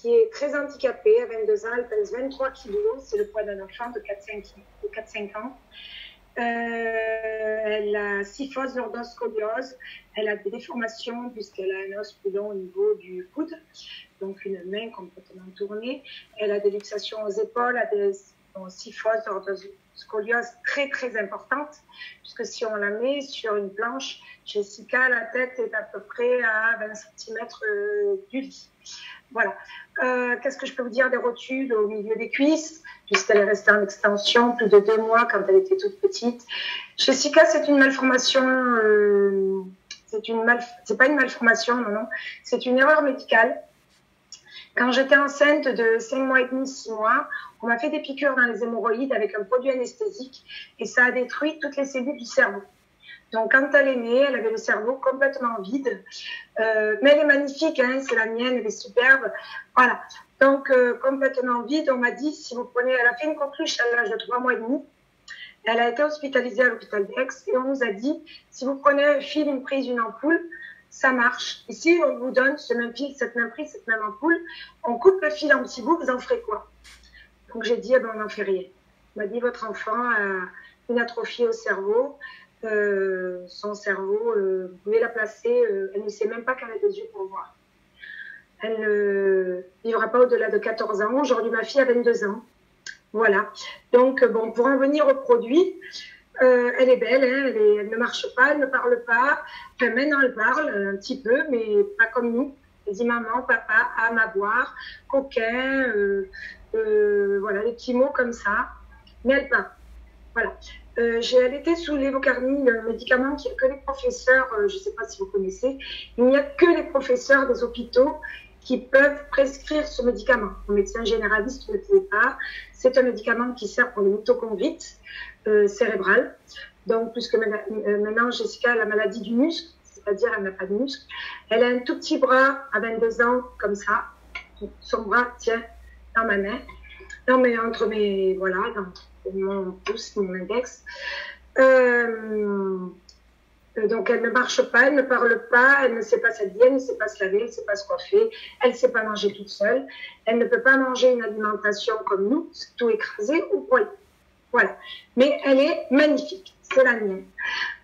qui est très handicapée. À 22 ans, elle pèse 23 kilos. C'est le poids d'un enfant de 4-5 ans. Elle a kyphose, lordose, scoliose. Elle a des déformations puisqu'elle a un os plus long au niveau du coude, donc une main complètement tournée. Elle a des luxations aux épaules, elle a des kyphose, lordose, scoliose très très importante, puisque si on la met sur une planche, Jessica, la tête est à peu près à 20 cm du lit. Voilà. Qu'est-ce que je peux vous dire des rotules au milieu des cuisses, puisqu'elle est restée en extension plus de 2 mois quand elle était toute petite. Jessica, c'est une malformation, c'est pas une malformation, non, c'est une erreur médicale. Quand j'étais enceinte de 5 mois et demi, 6 mois, on m'a fait des piqûres dans les hémorroïdes avec un produit anesthésique et ça a détruit toutes les cellules du cerveau. Donc, quand elle est née, elle avait le cerveau complètement vide. Mais elle est magnifique, hein, c'est la mienne, elle est superbe. Voilà. Donc, complètement vide, on m'a dit, si vous prenez, elle a fait une coqueluche à l'âge de 3 mois et demi. Elle a été hospitalisée à l'hôpital d'Aix et on nous a dit, si vous prenez un fil, une prise, une ampoule, ça marche. Et si on vous donne ce même fil, cette même prise, cette même ampoule, on coupe le fil en petits bouts, vous en ferez quoi? Donc, j'ai dit, eh ben, on n'en fait rien. On m'a dit, votre enfant a une atrophie au cerveau. Son cerveau, vous pouvez la placer, elle ne sait même pas qu'elle a des yeux pour voir. Elle ne vivra pas au-delà de 14 ans. Aujourd'hui, ma fille a 22 ans. Voilà. Donc, bon, pour en venir au produit, elle est belle, hein, elle ne marche pas, elle ne parle pas. Enfin, maintenant, elle parle un petit peu, mais pas comme nous. Elle dit maman, papa, âme à boire, coquin, voilà, des petits mots comme ça. Mais elle parle. Voilà. J'ai allaité sous l'évocarmine, un médicament que les professeurs, je ne sais pas si vous connaissez, il n'y a que les professeurs des hôpitaux qui peuvent prescrire ce médicament. Le médecin généraliste ne peut pas. C'est un médicament qui sert pour les mitochondrites cérébrales. Donc, puisque maintenant, Jessica a la maladie du muscle, c'est-à-dire elle n'a pas de muscle. Elle a un tout petit bras à 22 ans, comme ça. Son bras tient dans ma main. Non, mais entre mes, voilà, dans mon pouce, mon index. Donc, elle ne marche pas, elle ne parle pas, elle ne sait pas s'habiller, elle ne sait pas se laver, elle ne sait pas se coiffer, elle ne sait pas manger toute seule. Elle ne peut pas manger une alimentation comme nous, tout écrasé ou poêlé. Voilà. Mais elle est magnifique. C'est la mienne.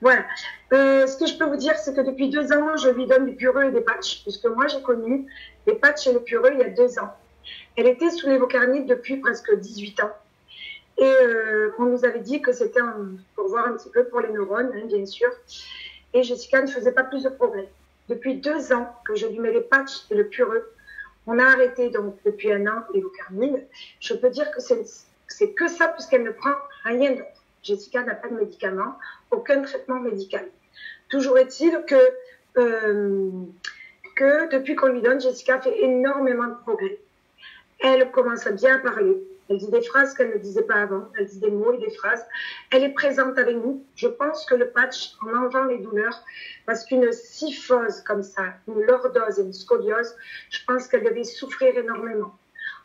Voilà. Ce que je peux vous dire, c'est que depuis 2 ans, je lui donne du pureux et des patchs, puisque moi, j'ai connu les patchs et le pureux il y a 2 ans. Elle était sous l'évocarmine depuis presque 18 ans. Et on nous avait dit que c'était pour voir un petit peu pour les neurones, hein, bien sûr. Et Jessica ne faisait pas plus de progrès. Depuis 2 ans que je lui mets les patchs et le pureux, on a arrêté donc depuis 1 an l'évocarmine. Je peux dire que c'est que ça puisqu'elle ne prend rien d'autre. Jessica n'a pas de médicament, aucun traitement médical. Toujours est-il que depuis qu'on lui donne, Jessica fait énormément de progrès. Elle commence à bien parler. Elle dit des phrases qu'elle ne disait pas avant. Elle dit des mots et des phrases. Elle est présente avec nous. Je pense que le patch, en enlevant les douleurs, parce qu'une kyphose comme ça, une lordose et une scoliose, je pense qu'elle devait souffrir énormément.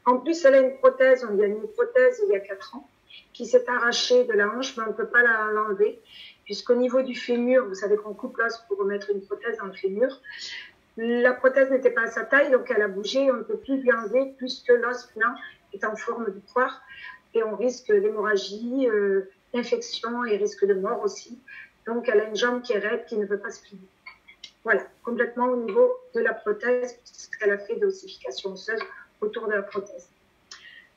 En plus, elle a une prothèse. On lui a mis une prothèse il y a 4 ans qui s'est arrachée de la hanche, mais on ne peut pas l'enlever, puisqu'au niveau du fémur, vous savez qu'on coupe l'os pour remettre une prothèse dans le fémur. La prothèse n'était pas à sa taille, donc elle a bougé. On ne peut plus lui enlever, puisque l'os maintenant est en forme de poire et on risque d'hémorragie, d'infection et risque de mort aussi. Donc elle a une jambe qui est raide, qui ne peut pas se plier. Voilà, complètement au niveau de la prothèse, puisqu'elle a fait de l'ossification osseuse autour de la prothèse.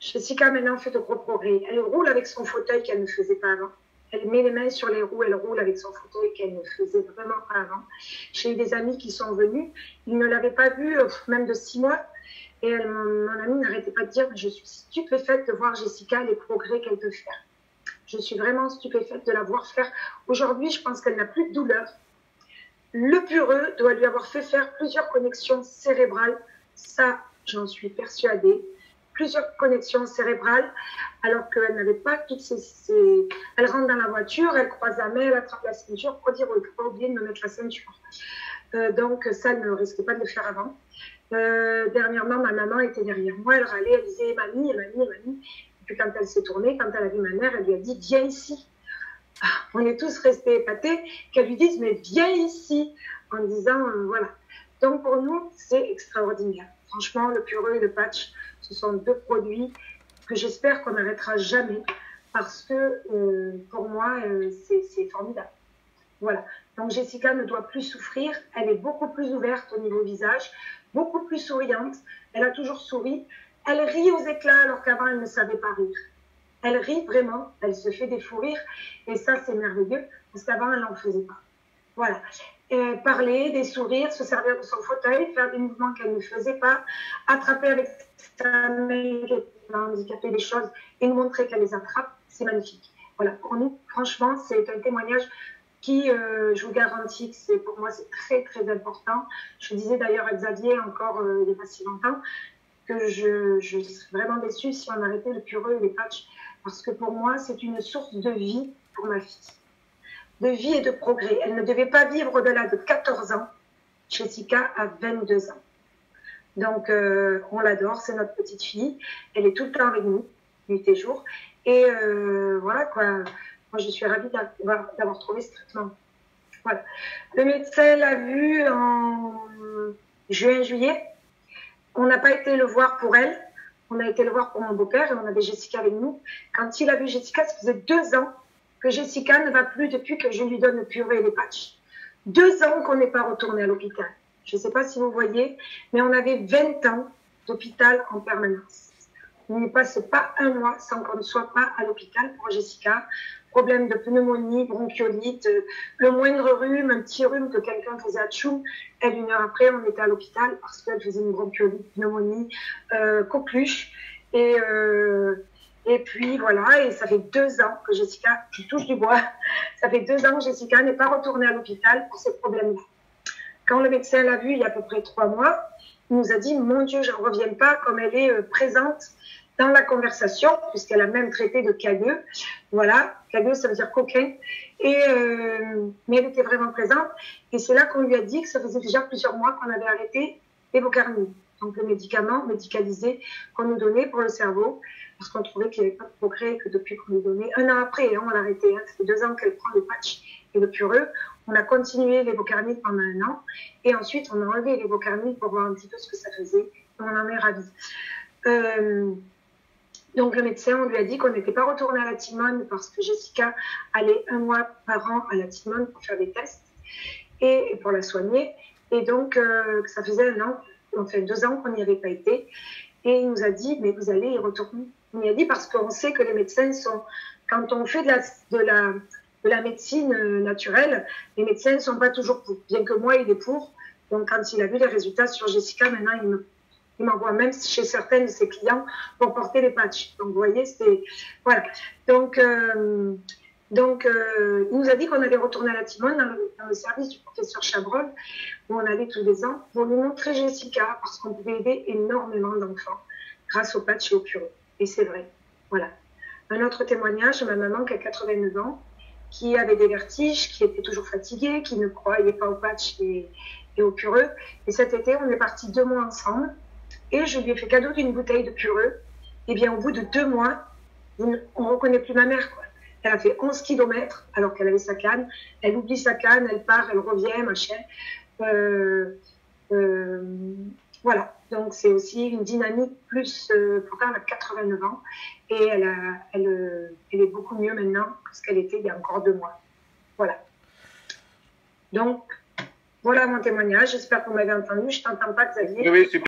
Jessica maintenant fait de gros progrès. Elle roule avec son fauteuil qu'elle ne faisait pas avant. Elle met les mains sur les roues, elle roule avec son fauteuil qu'elle ne faisait vraiment pas avant. J'ai eu des amis qui sont venus, ils ne l'avaient pas vue, même de 6 mois. Et mon amie n'arrêtait pas de dire, je suis stupéfaite de voir Jessica, les progrès qu'elle peut faire. Je suis vraiment stupéfaite de la voir faire. Aujourd'hui, je pense qu'elle n'a plus de douleur. Le pureux doit lui avoir fait faire plusieurs connexions cérébrales. Ça, j'en suis persuadée. Plusieurs connexions cérébrales, alors qu'elle n'avait pas toutes ces... Elle rentre dans la voiture, elle croise la main, elle attrape la ceinture pour dire, oh, il ne faut pas oublier de me mettre la ceinture. Donc ça, elle ne risquait pas de le faire avant. Dernièrement, ma maman était derrière moi, elle râlait, elle disait, mamie, mamie, mamie. Et puis quand elle s'est tournée, quand elle a vu ma mère, elle lui a dit, viens ici. Ah, on est tous restés épatés qu'elle lui dise, mais viens ici, en disant, voilà. Donc pour nous, c'est extraordinaire. Franchement, le pureux et le patch, ce sont deux produits que j'espère qu'on n'arrêtera jamais parce que pour moi, c'est formidable. Voilà. Donc Jessica ne doit plus souffrir. Elle est beaucoup plus ouverte au niveau visage, beaucoup plus souriante. Elle a toujours souri. Elle rit aux éclats alors qu'avant, elle ne savait pas rire. Elle rit vraiment. Elle se fait des fous rires. Et ça, c'est merveilleux parce qu'avant, elle n'en faisait pas. Voilà. Parler, des sourires, se servir de son fauteuil, faire des mouvements qu'elle ne faisait pas, attraper avec sa main qui est handicapée des choses et nous montrer qu'elle les attrape, c'est magnifique. Voilà. Pour nous, franchement, c'est un témoignage qui, je vous garantis que c'est pour moi, c'est très, très important. Je disais d'ailleurs à Xavier encore il n'y a pas si longtemps que je serais vraiment déçue si on arrêtait le pureux et les patchs parce que pour moi, c'est une source de vie pour ma fille. De vie et de progrès. Elle ne devait pas vivre au-delà de 14 ans. Jessica a 22 ans. Donc, on l'adore, c'est notre petite fille. Elle est tout le temps avec nous, nuit et jour. Et voilà quoi. Moi, je suis ravie d'avoir trouvé ce traitement. Voilà. Le médecin l'a vu en juin, juillet. On n'a pas été le voir pour elle. On a été le voir pour mon beau-père et on avait Jessica avec nous. Quand il a vu Jessica, ça faisait 2 ans que Jessica ne va plus depuis que je lui donne le purée et les patchs. 2 ans qu'on n'est pas retourné à l'hôpital. Je ne sais pas si vous voyez, mais on avait 20 ans d'hôpital en permanence. On ne passe pas un mois sans qu'on ne soit pas à l'hôpital pour Jessica. Problème de pneumonie, bronchiolite, le moindre rhume, un petit rhume que quelqu'un faisait à tchou. Elle, 1 heure après, on était à l'hôpital parce qu'elle faisait une bronchiolite, pneumonie, coqueluche. Et puis voilà, et ça fait 2 ans que Jessica, je touche du bois, ça fait 2 ans que Jessica n'est pas retournée à l'hôpital pour ces problèmes-là. Quand le médecin l'a vue il y a à peu près 3 mois, il nous a dit, mon Dieu, j'en reviens pas, comme elle est présente dans la conversation, puisqu'elle a même traité de cagueux. Voilà, cagueux, ça veut dire coquin. Mais elle était vraiment présente. Et c'est là qu'on lui a dit que ça faisait déjà plusieurs mois qu'on avait arrêté l'évocarmine, donc le médicament médicalisé qu'on nous donnait pour le cerveau, parce qu'on trouvait qu'il n'y avait pas de progrès que depuis qu'on nous donnait. 1 an après, on l'a arrêté. Ça fait 2 ans qu'elle prend le patch et le pureux. On a continué l'évocarmine pendant 1 an. Et ensuite, on a enlevé l'évocarmine pour voir un petit peu ce que ça faisait. Et on en est ravis. Donc le médecin, on lui a dit qu'on n'était pas retourné à la Timone parce que Jessica allait 1 mois par an à la Timone pour faire des tests et pour la soigner. Et donc, ça faisait 1 an, enfin 2 ans qu'on n'y avait pas été. Et il nous a dit, mais vous allez y retourner. Il nous a dit parce qu'on sait que les médecins sont, quand on fait de la médecine naturelle, les médecins ne sont pas toujours pour, bien que moi, il est pour. Donc, quand il a vu les résultats sur Jessica, maintenant, il m'envoie même chez certains de ses clients pour porter les patchs. Donc, vous voyez, c'est... Voilà. Donc, il nous a dit qu'on allait retourner à la Timone dans le service du professeur Chabrol, où on allait tous les ans, pour lui montrer Jessica, parce qu'on pouvait aider énormément d'enfants grâce au patch et au purée. Et c'est vrai. Voilà. Un autre témoignage, ma maman qui a 89 ans, qui avait des vertiges, qui était toujours fatiguée, qui ne croyait pas au patch et au pureux. Et cet été, on est partis 2 mois ensemble. Et je lui ai fait cadeau d'une bouteille de pureux. Et bien, au bout de 2 mois, on ne reconnaît plus ma mère, quoi. Elle a fait 11 kilomètres alors qu'elle avait sa canne. Elle oublie sa canne, elle part, elle revient, machin. Voilà. Donc, c'est aussi une dynamique plus... pourtant, elle a 89 ans. Et elle est beaucoup mieux maintenant que ce qu'elle était il y a encore 2 mois. Voilà. Donc, voilà mon témoignage. J'espère que vous m'avez entendu. Je ne t'entends pas, Xavier. Oui, super.